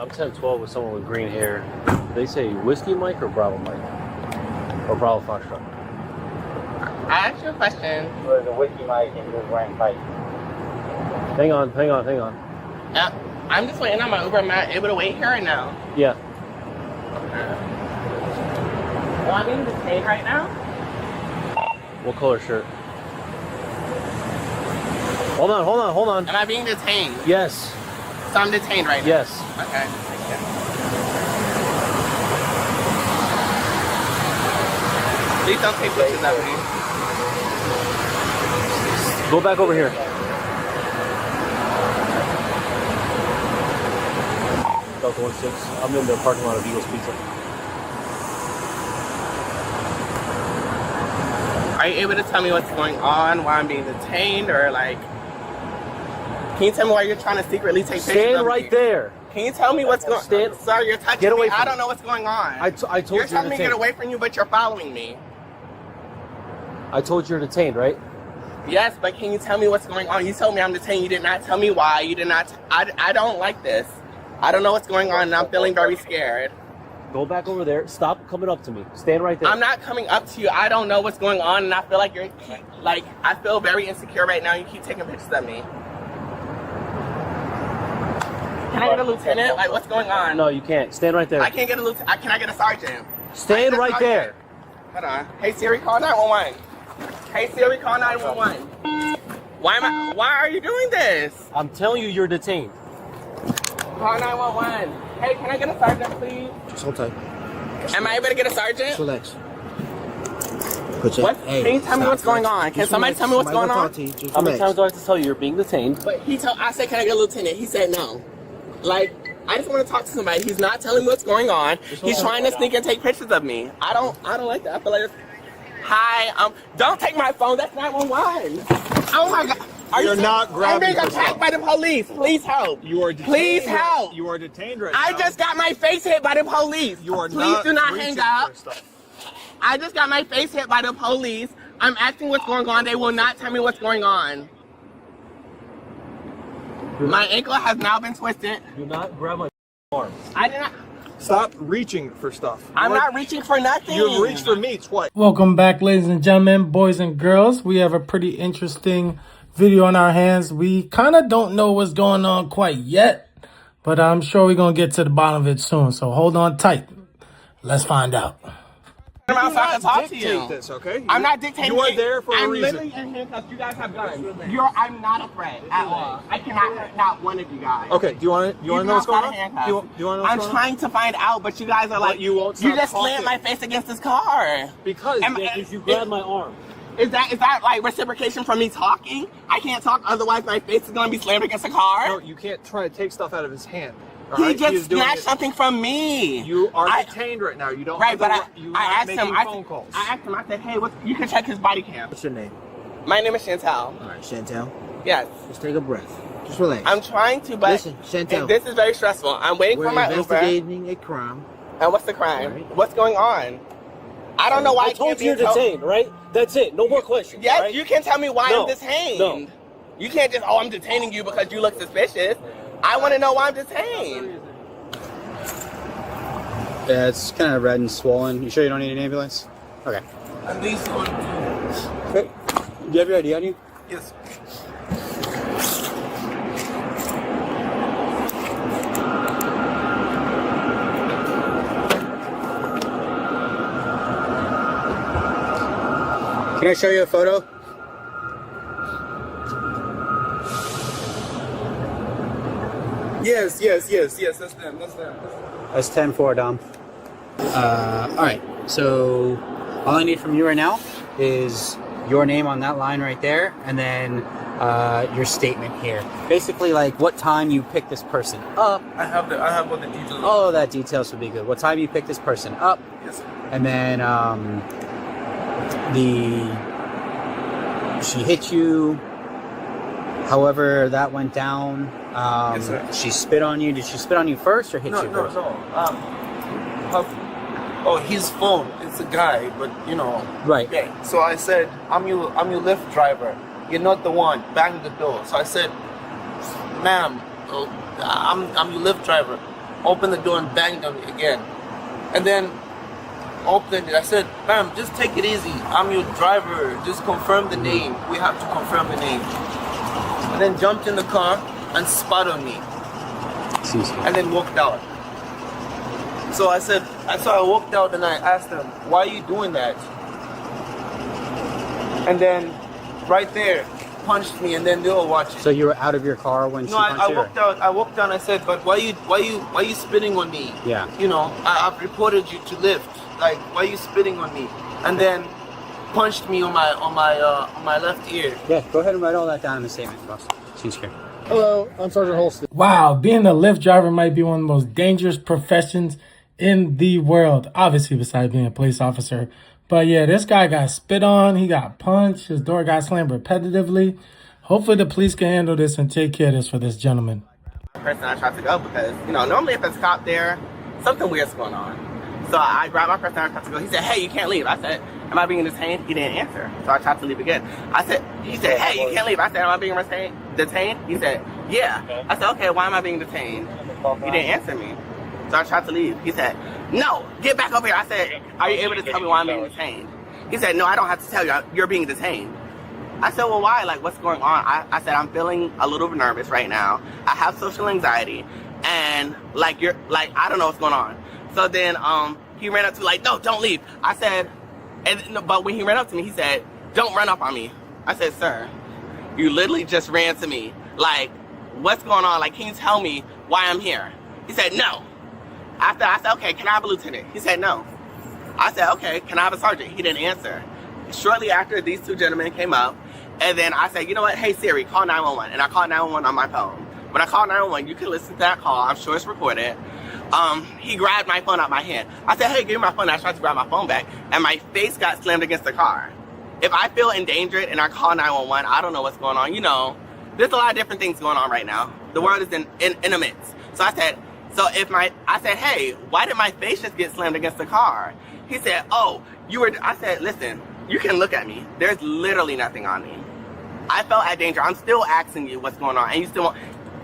I'm 10-12 with someone with green hair. They say Whiskey Mike or Bravo Mike? Or Bravo Foxtrot? I asked you a question. There's a Whiskey Mike and you're wearing white. Hang on. I'm just waiting on my Uber. Am I able to wait here right now? Yeah. Well, I'm being detained right now. What color shirt? Hold on. Am I being detained? Yes. So I'm detained right now? Yes. Okay. Please don't take pictures of me. Go back over here. Delta 16. I'm in the parking lot of Eagles Pizza. Are you able to tell me what's going on, why I'm being detained, or like, can you tell me why you're trying to secretly take pictures of me? Stand right there. Can you tell me what's going on? Sir, you're touching Get away me. from I don't know what's going on. I told you you're telling me to get away from you, but you're following me. I told you you're detained, right? Yes, but can you tell me what's going on? You told me I'm detained. You did not tell me why. You did not. I don't like this. I don't know what's going on, and I'm feeling very scared. Go back over there. Stop coming up to me. Stand right there. I'm not coming up to you. I don't know what's going on, and I feel like I feel very insecure right now. You keep taking pictures of me. Can I get a lieutenant? Like, what's going on? No, you can't. Stand right there. I can't get a lieutenant. Can I get a sergeant? Stand right there. Hold on. Hey Siri, call 911. Hey Siri, call 911. Why are you doing this? I'm telling you, you're detained. Call 911. Hey, can I get a sergeant, please? Just hold tight. Am I able to get a sergeant? Just relax. Put your, What? Hey, can you tell me what's going on? Can somebody tell me what's going on? How many times do I have to tell you you're being detained? But I said, can I get a lieutenant? He said no. Like, I just want to talk to somebody. He's not telling me what's going on. He's trying to sneak and take pictures of me. I don't like that. I feel like hi, don't take my phone. That's 911. Oh my God. You're not grabbing I'm being attacked by the police. Please help. You are detained. Please help. You are detained right now. I just got my face hit by the police. You are Please do not reaching hang up. for stuff. I just got my face hit by the police. I'm asking what's going on. They will not tell me what's going on. My ankle has now been twisted. Do not grab my arm. I did not. Stop reaching for stuff. I'm not reaching for nothing. You've reached for me twice. Welcome back, ladies and gentlemen, boys and girls. We have a pretty interesting video on our hands. We kind of don't know what's going on quite yet, but I'm sure we're going to get to the bottom of it soon. So hold on tight. Let's find out. I'm outside to talk to you. This, okay? I'm not dictating. You are there for a reason. I'm literally in handcuffs. You guys have guns. I'm not a threat at all. I cannot hurt not one of you guys. Okay, do you want to know what's going on? Do you want to know what's going on? I'm trying to find out, but you guys are like, you won't you stop just slammed my face against this car. Because you grabbed my arm. Is that like reciprocation from me talking? I can't talk, otherwise my face is gonna be slammed against a car. No, you can't try to take stuff out of his hand. He just snatched something from me. You are detained right now. You don't. Right, but I asked him. Phone I asked him. I said, "Hey, you can check his body cam." What's your name? My name is Chantel. All right, Chantel. Yes. Just take a breath. Just relax. I'm trying to, but listen, Chantel. this is very stressful. I'm waiting for my Uber. We're investigating a crime. And what's the crime? Right. What's going on? I don't know why I told you you're detained, right? That's it. No more questions. Yes, right? you can tell me why I'm detained. No. You can't just, I'm detaining you because you look suspicious. I want to know why I'm detained. Yeah, it's kind of red and swollen. You sure you don't need an ambulance? Okay. At least one. Okay. Do you have your ID on you? Yes. Can I show you a photo? Yes, that's them. That's 10-4, Dom. Alright, so all I need from you right now is your name on that line right there, and then your statement here. Basically, like what time you picked this person up. I have all the details. Oh, that details would be good. What time you picked this person up. Yes, sir. And then she hit you. However, that went down. Yes, sir. She spit on you. Did she spit on you first or hit you first? Oh, his phone. It's a guy, but you know. Right. Okay. So I said, I'm your Lyft driver. You're not the one. Bang the door. So I said, ma'am, I'm your Lyft driver. opened the door and banged on me again. And then opened it. I said, ma'am, just take it easy. I'm your driver. Just confirm the name. We have to confirm the name. And then jumped in the car and spat on me. And then walked out. So I said, I walked out and I asked him, why are you doing that? And then right there, punched me, and then they were watching. So you were out of your car when she punched you? I walked out and I said, but why you spitting on me? Yeah. You know, I've reported you to Lyft. Like, why are you spitting on me? And then punched me on my left ear. Yeah, go ahead and write all that down in the statement, boss. Seems scared. Hello, I'm Sergeant Holston. Wow, being a Lyft driver might be one of the most dangerous professions in the world. Obviously, besides being a police officer. But yeah, this guy got spit on. He got punched. His door got slammed repetitively. Hopefully the police can handle this and take care of this for this gentleman. Person I tried to go because, you know, normally if there's a cop there, something weird's going on. So I grabbed my person I tried to go. He said, hey, you can't leave. I said, am I being detained? He didn't answer. So I tried to leave again. He said, hey, you can't leave. I said, am I being detained? He said, yeah. I said, okay, why am I being detained? He didn't answer me. So I tried to leave. He said, no, get back over here. I said, are you able to tell me why I'm being detained? He said, no, I don't have to tell you. You're being detained. I said, well, why? Like, what's going on? I said, I'm feeling a little bit nervous right now. I have social anxiety. And, I don't know what's going on. So then he ran up to me like, no, don't leave. I said, but when he ran up to me, he said, don't run up on me. I said, sir, you literally just ran to me. Like, what's going on? Like, can you tell me why I'm here? He said, no. After I said, okay, can I have a lieutenant? He said, no. I said, okay, can I have a sergeant? He didn't answer. Shortly after, these two gentlemen came up, and then I said, you know what? Hey, Siri, call 911. And I called 911 on my phone. When I called 911, you can listen to that call. I'm sure it's recorded. He grabbed my phone out of my hand. I said, hey, give me my phone. I tried to grab my phone back, and my face got slammed against the car. If I feel endangered and I call 911, I don't know what's going on. You know, there's a lot of different things going on right now. The world is in a midst. So I said, hey, why did my face just get slammed against the car? He said, I said, listen, you can look at me. There's literally nothing on me. I felt at danger. I'm still asking you what's going on. And you still won't.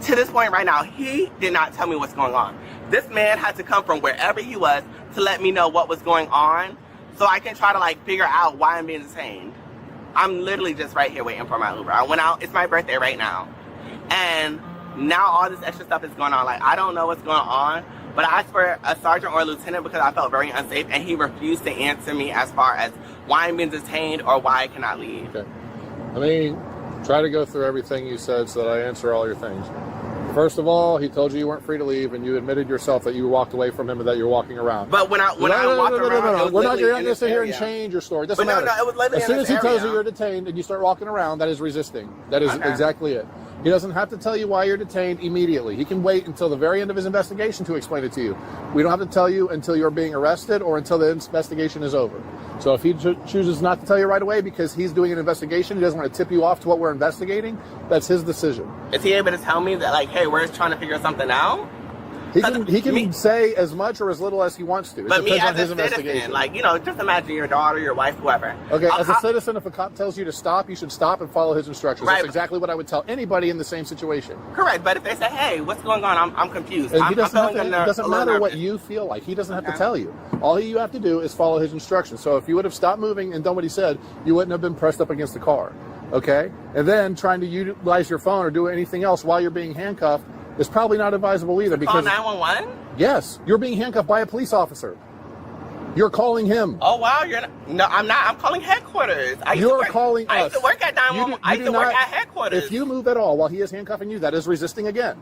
To this point right now, he did not tell me what's going on. This man had to come from wherever he was to let me know what was going on so I can try to figure out why I'm being detained. I'm literally just right here waiting for my Uber. I went out. It's my birthday right now. And now all this extra stuff is going on. I don't know what's going on, but I asked for a sergeant or a lieutenant because I felt very unsafe, and he refused to answer me as far as why I'm being detained or why I cannot leave. Okay. Let me try to go through everything you said so that I answer all your things. First of all, he told you weren't free to leave, and you admitted yourself that you walked away from him and that you're walking around. But when I walked around, we're not going to sit here and change your story. It doesn't matter. It was literally as soon as he tells you you're detained and you start walking around, that is resisting. That is exactly it. He doesn't have to tell you why you're detained immediately. He can wait until the very end of his investigation to explain it to you. We don't have to tell you until you're being arrested or until the investigation is over. So if he chooses not to tell you right away because he's doing an investigation, he doesn't want to tip you off to what we're investigating, that's his decision. Is he able to tell me that, hey, we're trying to figure something out? He can say as much or as little as he wants to. It but depends me on his as a investigation. citizen, just imagine your daughter, your wife, whoever. Okay, as a citizen, if a cop tells you to stop, you should stop and follow his instructions. Right. That's exactly what I would tell anybody in the same situation. Correct, but if they say, hey, what's going on? I'm confused. It doesn't matter what you feel like. He doesn't have to tell you. All you have to do is follow his instructions. So if you would have stopped moving and done what he said, you wouldn't have been pressed up against the car. Okay? And then trying to utilize your phone or do anything else while you're being handcuffed is probably not advisable either. Call 911? Yes, you're being handcuffed by a police officer. You're calling him. Oh, wow. No, I'm not. I'm calling headquarters. You're calling us. I used to work at 911. I used to work at headquarters. If you move at all while he is handcuffing you, that is resisting again.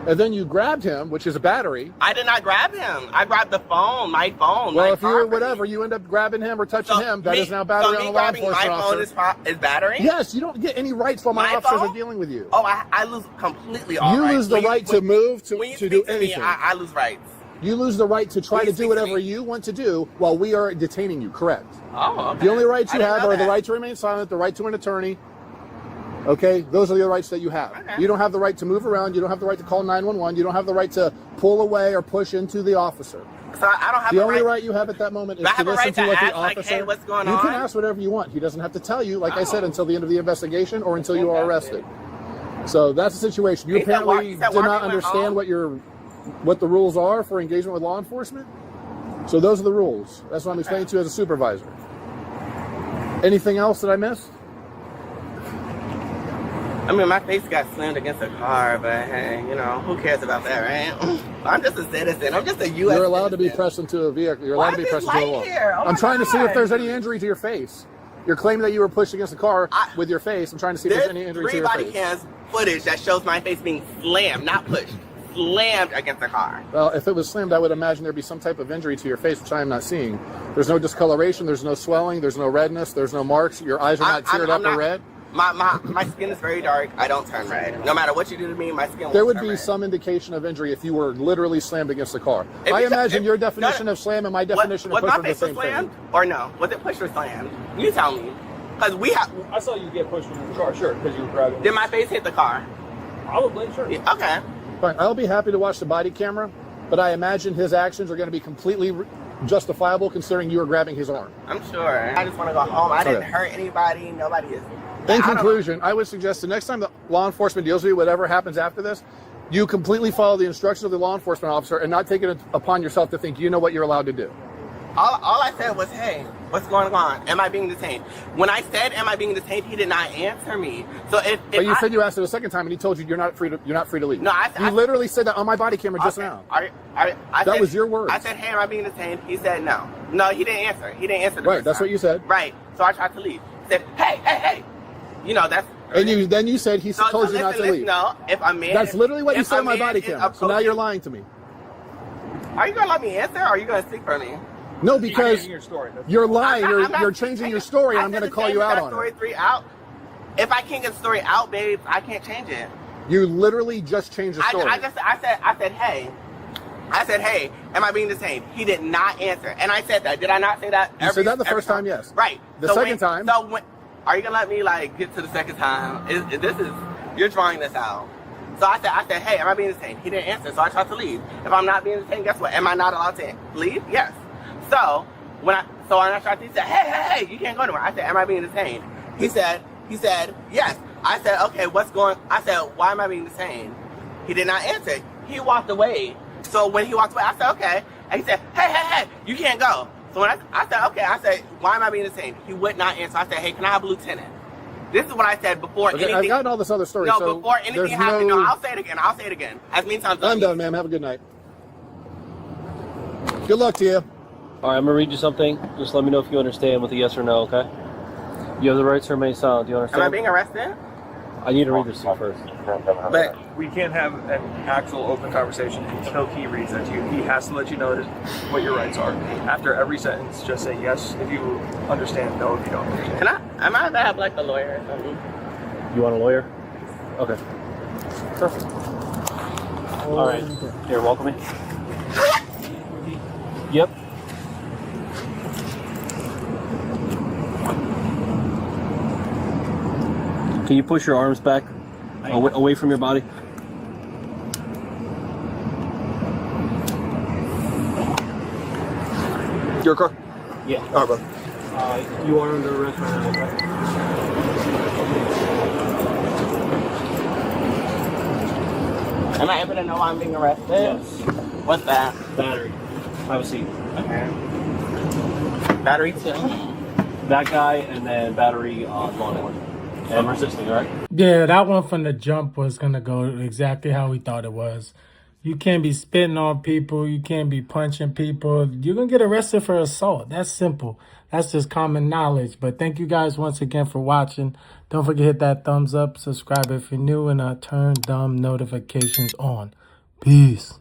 And then you grabbed him, which is a battery. I did not grab him. I grabbed the phone, my phone. Well, if you're whatever, you end up grabbing him or touching him. That is now battery on a law enforcement officer. My phone is battery? Yes, you don't get any rights while my officers are dealing with you. Oh, I lose completely all rights. You lose the right to move, to do anything. I lose rights. You lose the right to try to do whatever you want to do while we are detaining you, correct? Oh, okay. The only rights you have are the right to remain silent, the right to an attorney. Okay, those are the rights that you have. Okay. You don't have the right to move around. You don't have the right to call 911. You don't have the right to pull away or push into the officer. So I don't have the only right you have at that moment is to listen to what the officer. Hey, what's going on? You can ask whatever you want. He doesn't have to tell you, like I said, until the end of the investigation or until you are arrested. So that's the situation. You apparently did not understand what your what the rules are for engagement with law enforcement? So those are the rules. That's what I'm explaining to you as a supervisor. Anything else that I missed? I mean, my face got slammed against a car, but hey, you know, who cares about that, right? I'm just a citizen. I'm just a U.S. You're allowed to be citizen. pressed into a vehicle. You're Why allowed to be is pressed this into a light wall. here? Oh I'm my trying to see if God. there's any injury to your face. You're claiming that you were pushed against the car with your face. I'm trying to see if there's any injury to Three your body face. cams footage that shows my face being slammed, not pushed, slammed against the car. Well, if it was slammed, I would imagine there'd be some type of injury to your face, which I am not seeing. There's no discoloration. There's no swelling. There's no redness. There's no marks. Your eyes are not teared up or red. My skin is very dark. I don't turn red. No matter what you do to me, my skin There won't would turn be red. some indication of injury if you were literally slammed against the car. If I you- imagine if- your definition of slam and my definition was of push my are the face was same slammed thing. or no? Was it pushed or slammed? You tell me. Because we have. I saw you get pushed from the car, sure, because you were grabbing. Did my face hit the car? Probably, sure. Yeah, okay. Fine. I'll be happy to watch the body camera, but I imagine his actions are going to be completely justifiable considering you were grabbing his arm. I'm sure. I just want to go home. I didn't Okay. hurt anybody. Nobody is. In conclusion, I would suggest the next time the law enforcement deals with you, whatever happens after this, you completely follow the instructions of the law enforcement officer and not take it upon yourself to think you know what you're allowed to do. All I said was, hey, what's going on? Am I being detained? When I said, am I being detained, he did not answer me. So if But you I, said you asked it a second time and he told you you're not free to leave. No, you literally said that on my body camera just okay, now. That was your words. I said, hey, am I being detained? He said no. No, he didn't answer. He didn't answer the Right, first that's time. what you said. Right. So I tried to leave. He said, hey. You know, that's... And then you said he told you not to leave. No, if I'm mad... That's literally what you if said a on my man body is camera. So now approaching- you're lying to me. Are you going to let me answer or are you going to speak for me? No, because Your story. you're lying. I'm not- You're changing your story, and I I'm said going to the call same you as out that on story it. 3 out. If I can't get the story out, babe, I can't change it. You literally just changed the story. I said, hey, am I being detained? He did not answer. And I said that. Did I not say that? You said that the first time, yes. Right. The second time. So when, are you going to let me, like, get to the second time? You're drawing this out. So I said, hey, am I being detained? He didn't answer, so I tried to leave. If I'm not being detained, guess what? Am I not allowed to leave? Yes. So when I tried to, he said, hey, you can't go anywhere. I said, am I being detained? He said, yes. I said, okay, I said, why am I being detained? He did not answer. He walked away. So when he walked away, I said, okay. And he said, hey, you can't go. So when I said, okay, I said, why am I being detained? He would not answer. I said, hey, can I have a lieutenant? This is what I said before anything. I've gotten all this other story. No, so before anything happened. No, I'll say it again. As many times as I'm done, ma'am. Have a good night. Good luck to you. All right, I'm gonna read you something. Just let me know if you understand with a yes or no, okay? You have the right to remain silent. Do you Am understand? I being arrested? I need to read this to you first. But We can't have an actual open conversation until he reads that to you. He has to let you know what your rights are. After every sentence, just say yes if you understand, no if you don't understand. am I bad like a lawyer or something? You want a lawyer? Okay. Perfect. All right. Here, welcome me. Yep. Can you push your arms back away from your body? Your car? Yeah. All right, bro. You are under arrest right now, okay? Am I able to know why I'm being arrested? Yes. What's that? Battery. Have a seat. Okay. Battery 2. That guy and then battery on law enforcement. And resisting, all right? Yeah, that one from the jump was going to go exactly how we thought it was. You can't be spitting on people. You can't be punching people. You're going to get arrested for assault. That's simple. That's just common knowledge. But thank you guys once again for watching. Don't forget to hit that thumbs up, subscribe if you're new, and turn dumb notifications on. Peace.